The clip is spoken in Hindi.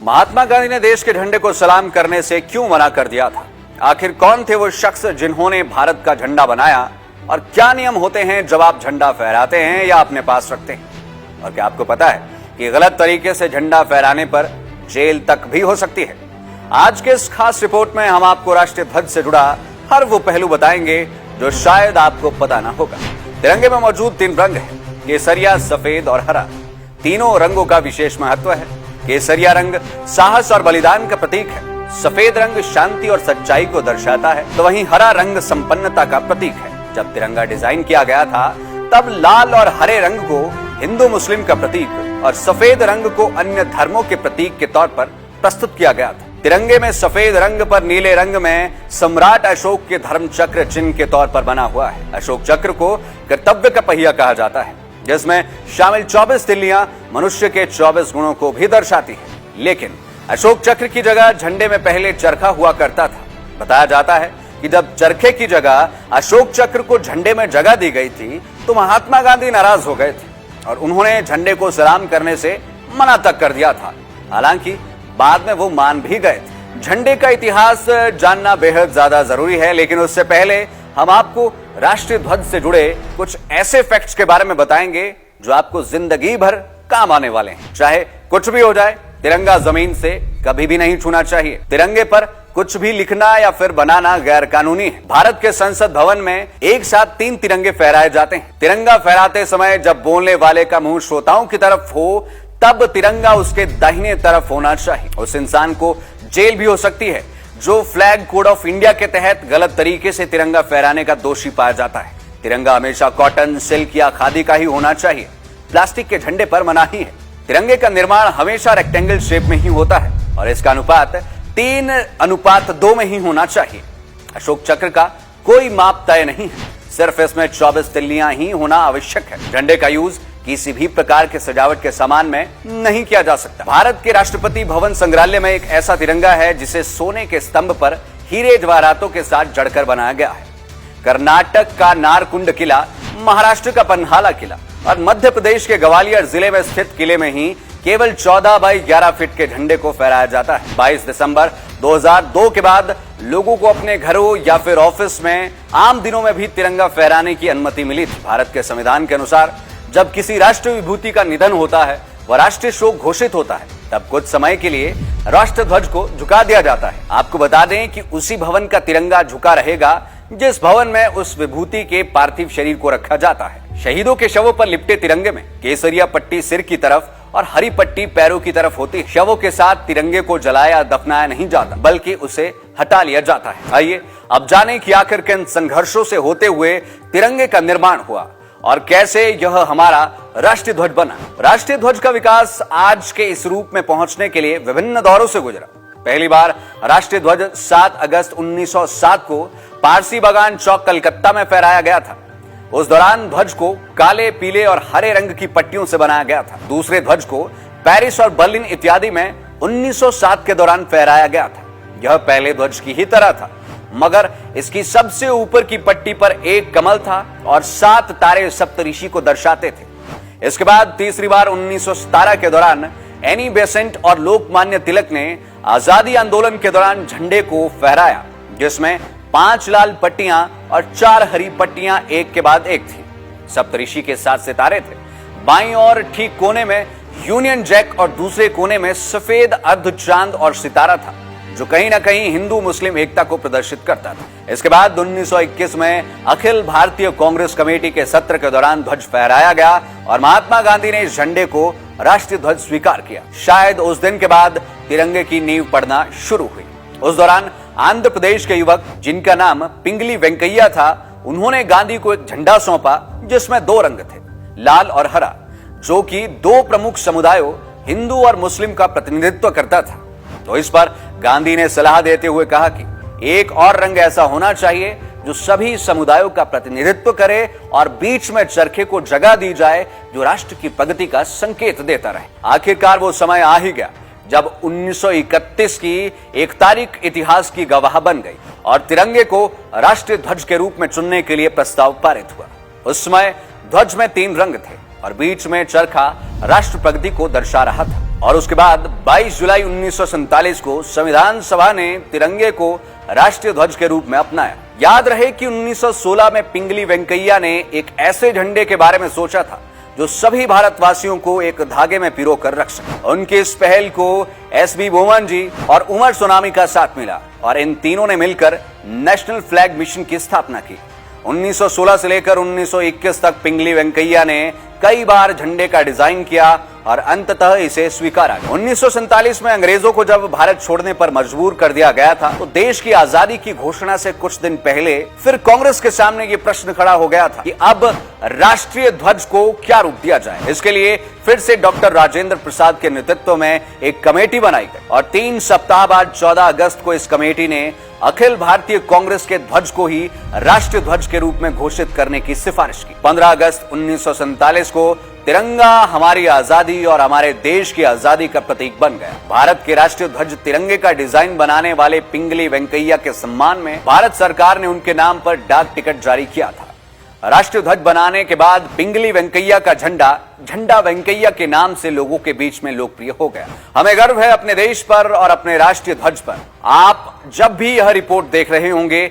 महात्मा गांधी ने देश के झंडे को सलाम करने से क्यों मना कर दिया था? आखिर कौन थे वो शख्स जिन्होंने भारत का झंडा बनाया और क्या नियम होते हैं जब आप झंडा फहराते हैं या अपने पास रखते हैं? और क्या आपको पता है कि गलत तरीके से झंडा फहराने पर जेल तक भी हो सकती है? आज के इस खास रिपोर्ट में हम आपको राष्ट्रीय ध्वज से जुड़ा हर वो पहलू बताएंगे जो शायद आपको पता ना होगा। तिरंगे में मौजूद 3 रंग हैं, केसरिया, सफेद और हरा। तीनों रंगों का विशेष महत्व है। केसरिया रंग साहस और बलिदान का प्रतीक है, सफेद रंग शांति और सच्चाई को दर्शाता है, तो वहीं हरा रंग संपन्नता का प्रतीक है। जब तिरंगा डिजाइन किया गया था तब लाल और हरे रंग को हिंदू मुस्लिम का प्रतीक और सफेद रंग को अन्य धर्मों के प्रतीक के तौर पर प्रस्तुत किया गया था। तिरंगे में सफेद रंग पर नीले रंग में सम्राट अशोक के धर्म चक्र चिन्ह के तौर पर बना हुआ है। अशोक चक्र को कर्तव्य का पहिया कहा जाता है, जिसमें शामिल 24 तिल्लियां मनुष्य के 24 गुणों को भी दर्शाती है। लेकिन अशोक चक्र की जगह झंडे में पहले चरखा हुआ करता था। बताया जाता है कि जब चरखे की जगह अशोक चक्र को झंडे में जगह दी गई थी तो महात्मा गांधी नाराज हो गए थे और उन्होंने झंडे को सलाम करने से मना तक कर दिया था। हालांकि बाद में वो मान भी गए थे। झंडे का इतिहास जानना बेहद ज्यादा जरूरी है, लेकिन उससे पहले हम आपको राष्ट्रीय ध्वज से जुड़े कुछ ऐसे फैक्ट्स के बारे में बताएंगे जो आपको जिंदगी भर काम आने वाले हैं। चाहे कुछ भी हो जाए, तिरंगा जमीन से कभी भी नहीं छूना चाहिए। तिरंगे पर कुछ भी लिखना या फिर बनाना गैर कानूनी है। भारत के संसद भवन में एक साथ 3 तिरंगे फहराए जाते हैं। तिरंगा फहराते समय जब बोलने वाले का मुंह श्रोताओं की तरफ हो तब तिरंगा उसके दाहिने तरफ होना चाहिए। उस इंसान को जेल भी हो सकती है जो फ्लैग कोड ऑफ इंडिया के तहत गलत तरीके से तिरंगा फहराने का दोषी पाया जाता है। तिरंगा हमेशा कॉटन, सिल्क या खादी का ही होना चाहिए। प्लास्टिक के झंडे पर मनाही है। तिरंगे का निर्माण हमेशा रेक्टेंगल शेप में ही होता है और इसका अनुपात 3:2 में ही होना चाहिए। अशोक चक्र का कोई माप तय नहीं है, सिर्फ इसमें 24 तिल्लियां ही होना आवश्यक है। झंडे का यूज किसी भी प्रकार के सजावट के सामान में नहीं किया जा सकता। भारत के राष्ट्रपति भवन संग्रहालय में एक ऐसा तिरंगा है जिसे सोने के स्तंभ पर हीरे जवाहरातों के साथ जड़कर बनाया गया है। कर्नाटक का नारकुंड किला, महाराष्ट्र का पन्हाला किला और मध्य प्रदेश के ग्वालियर जिले में स्थित किले में ही केवल 14 बाई 11 फीट के झंडे को फहराया जाता है। 22 दिसंबर 2002 के बाद लोगों को अपने घरों या फिर ऑफिस में आम दिनों में भी तिरंगा फहराने की अनुमति मिली थी। भारत के संविधान के अनुसार जब किसी राष्ट्रीय विभूति का निधन होता है व राष्ट्रीय शोक घोषित होता है तब कुछ समय के लिए राष्ट्र ध्वज को झुका दिया जाता है। आपको बता दें कि उसी भवन का तिरंगा झुका रहेगा जिस भवन में उस विभूति के पार्थिव शरीर को रखा जाता है। शहीदों के शवों पर लिपटे तिरंगे में केसरिया पट्टी सिर की तरफ और हरी पट्टी पैरों की तरफ होती है। शवों के साथ तिरंगे को जलाया दफनाया नहीं जाता बल्कि उसे हटा लिया जाता है। आइए अब जानें कि आखिर किन संघर्षों से होते हुए तिरंगे का निर्माण हुआ और कैसे यह हमारा राष्ट्रीय ध्वज बना। राष्ट्रीय ध्वज का विकास आज के इस रूप में पहुंचने के लिए विभिन्न दौरों से गुजरा। पहली बार राष्ट्रीय ध्वज 7 अगस्त 1907 को पारसी बागान चौक कलकत्ता में फहराया गया था। उस दौरान ध्वज को काले, पीले और हरे रंग की पट्टियों से बनाया गया था। दूसरे ध्वज को पेरिस और बर्लिन इत्यादि में 1907 के दौरान फहराया गया था। यह पहले ध्वज की ही तरह था, मगर इसकी सबसे ऊपर की पट्टी पर एक कमल था और 7 तारे सप्तऋषि को दर्शाते थे। इसके बाद तीसरी बार 1917 के दौरान एनी बेसेंट और लोकमान्य तिलक ने आजादी आंदोलन के दौरान झंडे को फहराया, जिसमें 5 लाल पट्टियां और 4 हरी पट्टियां एक के बाद एक थी। सप्तऋषि के 7 सितारे थे। बाईं और ठीक कोने में यूनियन जैक और दूसरे कोने में सफेद अर्ध चांद और सितारा था, जो कहीं ना कहीं हिंदू मुस्लिम एकता को प्रदर्शित करता था। इसके बाद 1921 में अखिल भारतीय कांग्रेस कमेटी के सत्र के दौरान ध्वज फहराया गया और महात्मा गांधी ने इस झंडे को राष्ट्रीय ध्वज स्वीकार किया। शायद उस दिन के बाद तिरंगे की नींव पड़ना शुरू हुई। उस दौरान आंध्र प्रदेश के युवक, जिनका नाम पिंगली वेंकैया था, उन्होंने गांधी को एक झंडा सौंपा जिसमें 2 रंग थे, लाल और हरा, जो कि 2 प्रमुख समुदायों हिंदू और मुस्लिम का प्रतिनिधित्व करता था। तो इस पर गांधी ने सलाह देते हुए कहा कि एक और रंग ऐसा होना चाहिए जो सभी समुदायों का प्रतिनिधित्व करे और बीच में चरखे को जगह दी जाए जो राष्ट्र की प्रगति का संकेत देता रहे। आखिरकार वो समय आ ही गया जब 1931 की एक तारीख इतिहास की गवाह बन गई और तिरंगे को राष्ट्रीय ध्वज के रूप में चुनने के लिए प्रस्ताव पारित हुआ। उस समय ध्वज में 3 रंग थे और बीच में चरखा राष्ट्र प्रगति को दर्शा रहा था। और उसके बाद 22 जुलाई 1947 को संविधान सभा ने तिरंगे को राष्ट्रीय ध्वज के रूप में अपनाया। याद रहे कि 1916 में पिंगली वेंकैया ने एक ऐसे झंडे के बारे में सोचा था जो सभी भारतवासियों को एक धागे में पिरो कर रख सके। उनकी इस पहल को एसबी बोमन जी और उमर सोनामी का साथ मिला और इन तीनों ने मिलकर नेशनल फ्लैग मिशन की स्थापना की। 1916 से लेकर 1921 तक पिंगली वेंकैया ने कई बार झंडे का डिजाइन किया और अंततः इसे स्वीकारा। 1947 में अंग्रेजों को जब भारत छोड़ने पर मजबूर कर दिया गया था तो देश की आजादी की घोषणा से कुछ दिन पहले फिर कांग्रेस के सामने ये प्रश्न खड़ा हो गया था कि अब राष्ट्रीय ध्वज को क्या रूप दिया जाए। इसके लिए फिर से डॉक्टर राजेंद्र प्रसाद के नेतृत्व में एक कमेटी बनाई गई और 3 सप्ताह बाद 14 अगस्त को इस कमेटी ने अखिल भारतीय कांग्रेस के ध्वज को ही राष्ट्रीय ध्वज के रूप में घोषित करने की सिफारिश की। 15 अगस्त 1947 को तिरंगा हमारी आजादी और हमारे देश की आजादी का प्रतीक बन गया। भारत के राष्ट्रीय ध्वज तिरंगे का डिजाइन बनाने वाले पिंगली वेंकैया के सम्मान में भारत सरकार ने उनके नाम पर डाक टिकट जारी किया था। राष्ट्रीय ध्वज बनाने के बाद पिंगली वेंकैया का झंडा वेंकैया के नाम से लोगों के बीच में लोकप्रिय हो गया। हमें गर्व है अपने देश पर और अपने राष्ट्रीय ध्वज पर। आप जब भी यह रिपोर्ट देख रहे होंगे